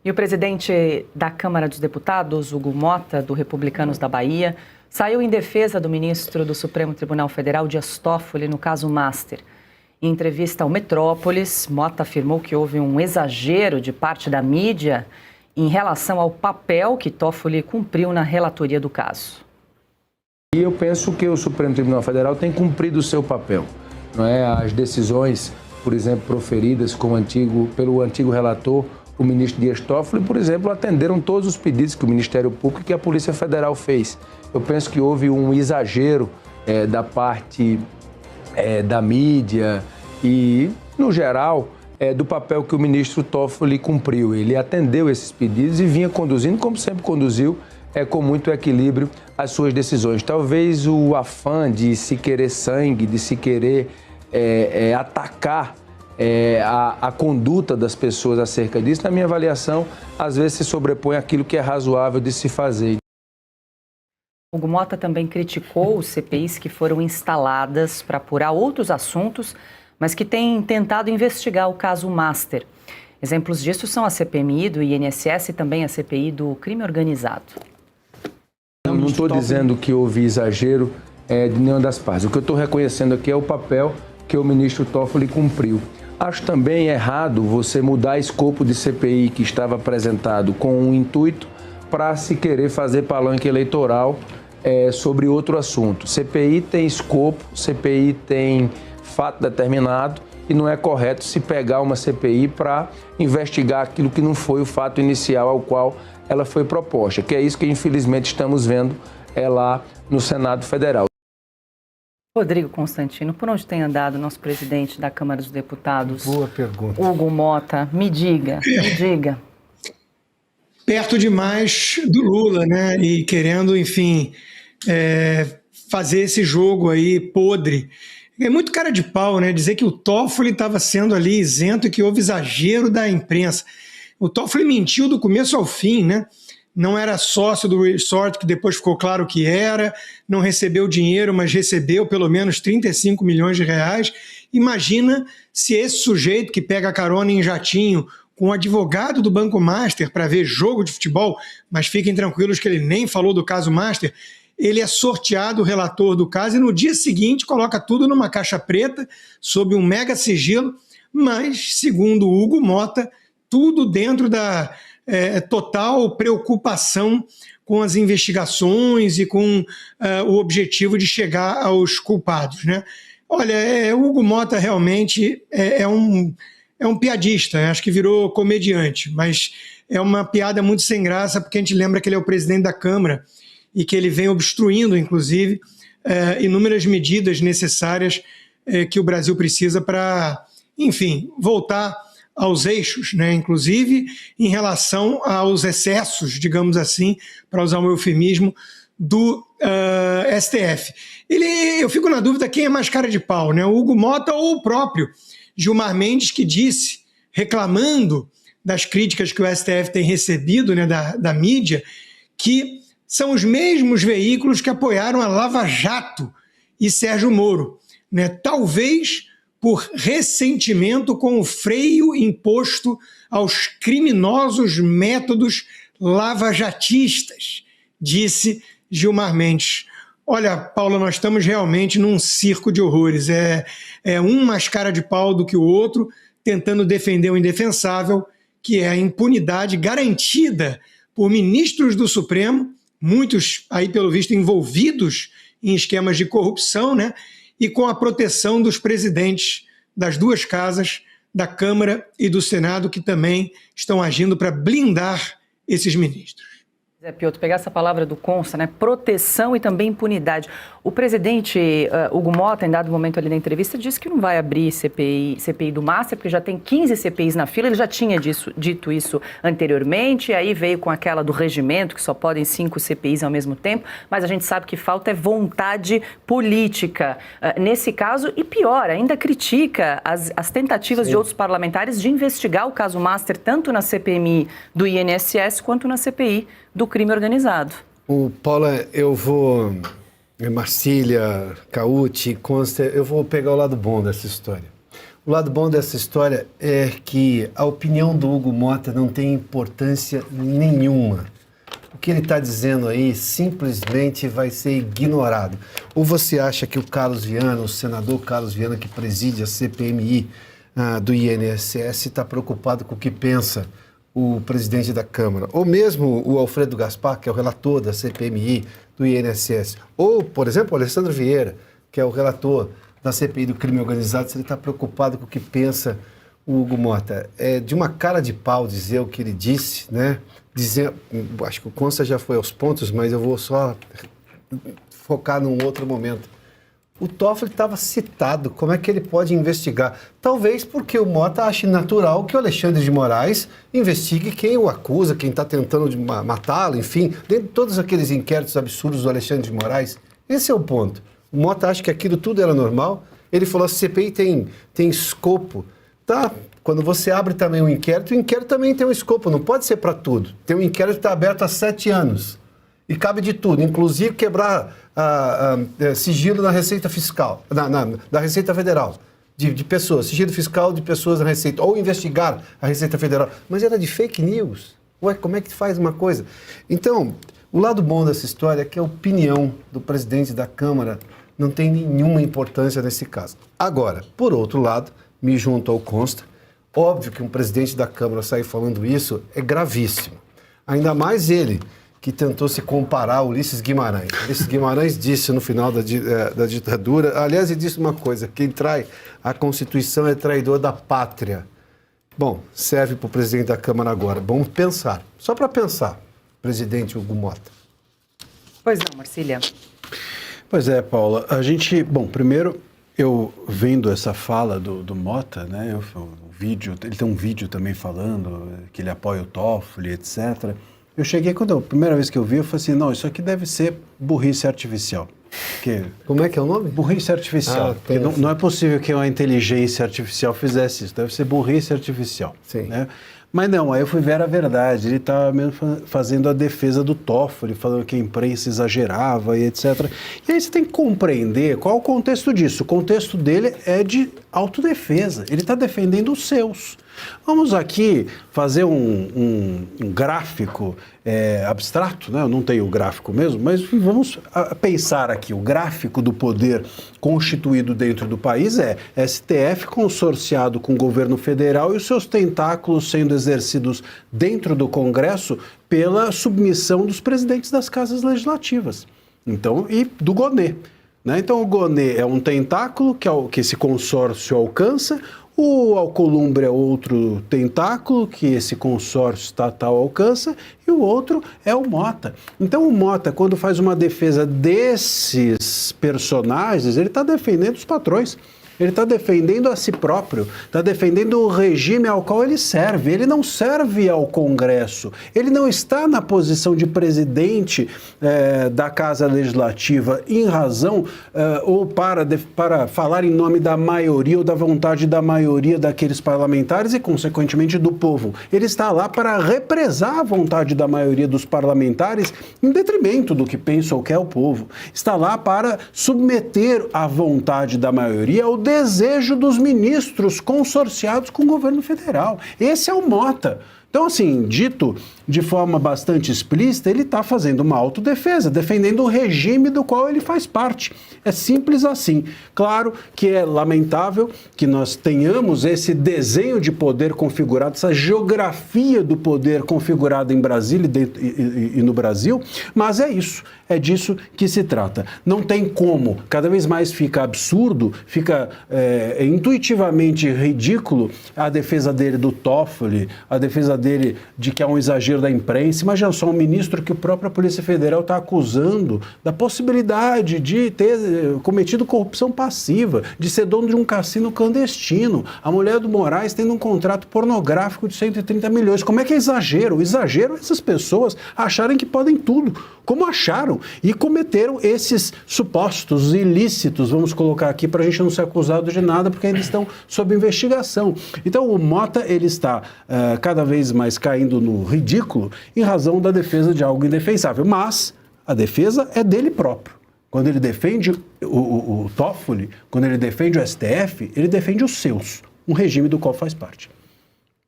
E o presidente da Câmara dos Deputados, Hugo Mota, do Republicanos da Bahia, saiu em defesa do ministro do Supremo Tribunal Federal, Dias Toffoli, no caso Master. Em entrevista ao Metrópolis, Mota afirmou que houve um exagero de parte da mídia em relação ao papel que Toffoli cumpriu na relatoria do caso. E eu penso que o Supremo Tribunal Federal tem cumprido o seu papel. Não é? As decisões, por exemplo, proferidas pelo antigo relator, o ministro Dias Toffoli, por exemplo, atenderam todos os pedidos que o Ministério Público e que a Polícia Federal fez. Eu penso que houve um exagero da parte da mídia e, no geral, do papel que o ministro Toffoli cumpriu. Ele atendeu esses pedidos e vinha conduzindo, como sempre conduziu, com muito equilíbrio as suas decisões. Talvez o afã de se querer sangue, de se querer atacar a conduta das pessoas acerca disso, na minha avaliação, às vezes se sobrepõe àquilo que é razoável de se fazer. Hugo Mota também criticou os CPIs que foram instaladas para apurar outros assuntos, mas que têm tentado investigar o caso Master. Exemplos disso são a CPMI do INSS e também a CPI do crime organizado. Eu não estou dizendo que houve exagero de nenhuma das partes. O que eu estou reconhecendo aqui é o papel que o ministro Toffoli cumpriu. Acho também errado você mudar escopo de CPI que estava apresentado com um intuito para se querer fazer palanque eleitoral sobre outro assunto. CPI tem escopo, CPI tem fato determinado e não é correto se pegar uma CPI para investigar aquilo que não foi o fato inicial ao qual ela foi proposta, que é isso que infelizmente estamos vendo lá no Senado Federal. Rodrigo Constantino, por onde tem andado o nosso presidente da Câmara dos Deputados? Boa pergunta. Hugo Mota, me diga. Perto demais do Lula, né? E querendo, enfim, fazer esse jogo aí podre. É muito cara de pau, né? Dizer que o Toffoli estava sendo ali isento e que houve exagero da imprensa. O Toffoli mentiu do começo ao fim, né? Não era sócio do resort, que depois ficou claro que era, não recebeu dinheiro, mas recebeu pelo menos 35 milhões de reais. Imagina se esse sujeito que pega carona em jatinho com o advogado do Banco Master para ver jogo de futebol, mas fiquem tranquilos que ele nem falou do caso Master, ele é sorteado o relator do caso e no dia seguinte coloca tudo numa caixa preta, sob um mega sigilo, mas, segundo o Hugo Mota, tudo dentro da total preocupação com as investigações e com o objetivo de chegar aos culpados, né? Olha, o Hugo Mota realmente é um piadista, acho que virou comediante, mas é uma piada muito sem graça, porque a gente lembra que ele é o presidente da Câmara e que ele vem obstruindo, inclusive, inúmeras medidas necessárias que o Brasil precisa para, enfim, voltar aos eixos, né? Inclusive em relação aos excessos, digamos assim, para usar um eufemismo, do STF. Eu fico na dúvida quem é mais cara de pau, né? O Hugo Mota ou o próprio Gilmar Mendes, que disse, reclamando das críticas que o STF tem recebido, né, da mídia, que são os mesmos veículos que apoiaram a Lava Jato e Sérgio Moro, né? Talvez por ressentimento com o freio imposto aos criminosos métodos lavajatistas, disse Gilmar Mendes. Olha, Paula, nós estamos realmente num circo de horrores. Um mais cara de pau do que o outro, tentando defender o indefensável, que é a impunidade garantida por ministros do Supremo, muitos aí, pelo visto, envolvidos em esquemas de corrupção, né? E com a proteção dos presidentes das duas casas, da Câmara e do Senado, que também estão agindo para blindar esses ministros. Zé Piotr, pegar essa palavra do Consta, né? Proteção e também impunidade. O presidente Hugo Mota, em dado momento ali na entrevista, disse que não vai abrir CPI do Master, porque já tem 15 CPIs na fila. Ele já tinha dito isso anteriormente, aí veio com aquela do regimento, que só podem 5 CPIs ao mesmo tempo, mas a gente sabe que falta é vontade política nesse caso, e pior, ainda critica as tentativas de outros parlamentares de investigar o caso Master, tanto na CPMI do INSS quanto na CPI do crime organizado. Paula, eu vou... Marcília, Cauti, Consta, eu vou pegar o lado bom dessa história. O lado bom dessa história é que a opinião do Hugo Mota não tem importância nenhuma. O que ele está dizendo aí simplesmente vai ser ignorado. Ou você acha que o Carlos Viana, o senador Carlos Viana, que preside a CPMI do INSS, está preocupado com o que pensa o presidente da Câmara, ou mesmo o Alfredo Gaspar, que é o relator da CPMI do INSS, ou, por exemplo, o Alessandro Vieira, que é o relator da CPI do crime organizado, se ele está preocupado com o que pensa o Hugo Mota. É de uma cara de pau dizer o que ele disse, né? Dizer, acho que o Consta já foi aos pontos, mas eu vou só focar num outro momento. O Toffoli estava citado, como é que ele pode investigar? Talvez porque o Mota ache natural que o Alexandre de Moraes investigue quem o acusa, quem está tentando matá-lo, enfim, dentro de todos aqueles inquéritos absurdos do Alexandre de Moraes. Esse é o ponto. O Mota acha que aquilo tudo era normal. Ele falou, a CPI tem escopo. Tá, quando você abre também um inquérito, o inquérito também tem um escopo, não pode ser para tudo. Tem um inquérito que está aberto há 7 anos e cabe de tudo, inclusive quebrar sigilo na Receita Fiscal, da Receita Federal, de pessoas, sigilo fiscal de pessoas na Receita, ou investigar a Receita Federal. Mas era de fake news. Ué, como é que faz uma coisa? Então, o lado bom dessa história é que a opinião do presidente da Câmara não tem nenhuma importância nesse caso. Agora, por outro lado, me junto ao Consta, óbvio que um presidente da Câmara sair falando isso é gravíssimo. Ainda mais ele, que tentou se comparar a Ulisses Guimarães. Ulisses Guimarães disse no final da ditadura, aliás, ele disse uma coisa, quem trai a Constituição é traidor da pátria. Bom, serve para o presidente da Câmara agora. Vamos pensar, só para pensar, presidente Hugo Mota. Pois não, Marcília. Pois é, Paula, bom, primeiro, eu vendo essa fala do Mota, né, ele tem um vídeo também falando que ele apoia o Toffoli, etc. Eu cheguei, a primeira vez que eu vi, eu falei assim, não, isso aqui deve ser burrice artificial. Como é que é o nome? Burrice artificial. Não é possível que uma inteligência artificial fizesse isso, deve ser burrice artificial. Sim. Né? Mas não, aí eu fui ver a verdade, ele estava mesmo fazendo a defesa do Toffoli, falando que a imprensa exagerava e etc. E aí você tem que compreender qual é o contexto disso. O contexto dele é de autodefesa, ele está defendendo os seus. Vamos aqui fazer um gráfico abstrato, né? Eu não tenho o gráfico mesmo, mas vamos pensar aqui. O gráfico do poder constituído dentro do país é STF consorciado com o governo federal e os seus tentáculos sendo exercidos dentro do Congresso pela submissão dos presidentes das casas legislativas. Então, e do Gonê. Né? Então, o Gonê é um tentáculo que esse consórcio alcança. O Alcolumbre é outro tentáculo que esse consórcio estatal alcança e o outro é o Mota. Então o Mota, quando faz uma defesa desses personagens, ele está defendendo os patrões. Ele está defendendo a si próprio, está defendendo o regime ao qual ele serve. Ele não serve ao Congresso, ele não está na posição de presidente da Casa Legislativa em razão ou para falar em nome da maioria ou da vontade da maioria daqueles parlamentares e, consequentemente, do povo. Ele está lá para represar a vontade da maioria dos parlamentares em detrimento do que pensa ou quer o povo. Está lá para submeter a vontade da maioria ao desejo dos ministros consorciados com o governo federal. Esse é o Mota. Então, assim, dito de forma bastante explícita, ele está fazendo uma autodefesa, defendendo o regime do qual ele faz parte. É simples assim. Claro que é lamentável que nós tenhamos esse desenho de poder configurado, essa geografia do poder configurada em Brasília e no Brasil, mas é isso. É disso que se trata. Não tem como. Cada vez mais fica absurdo, fica intuitivamente ridículo a defesa dele do Toffoli, a defesa dele de que há um exagero da imprensa. Imagina só, um ministro que a própria Polícia Federal está acusando da possibilidade de ter cometido corrupção passiva, de ser dono de um cassino clandestino. A mulher do Moraes tendo um contrato pornográfico de 130 milhões. Como é que é exagero? O exagero é essas pessoas acharem que podem tudo, como acharam, e cometeram esses supostos ilícitos, vamos colocar aqui para a gente não ser acusado de nada, porque ainda estão sob investigação. Então o Mota, ele está cada vez mais caindo no ridículo em razão da defesa de algo indefensável, mas a defesa é dele próprio. Quando ele defende o Toffoli, quando ele defende o STF, ele defende os seus. um regime do qual faz parte.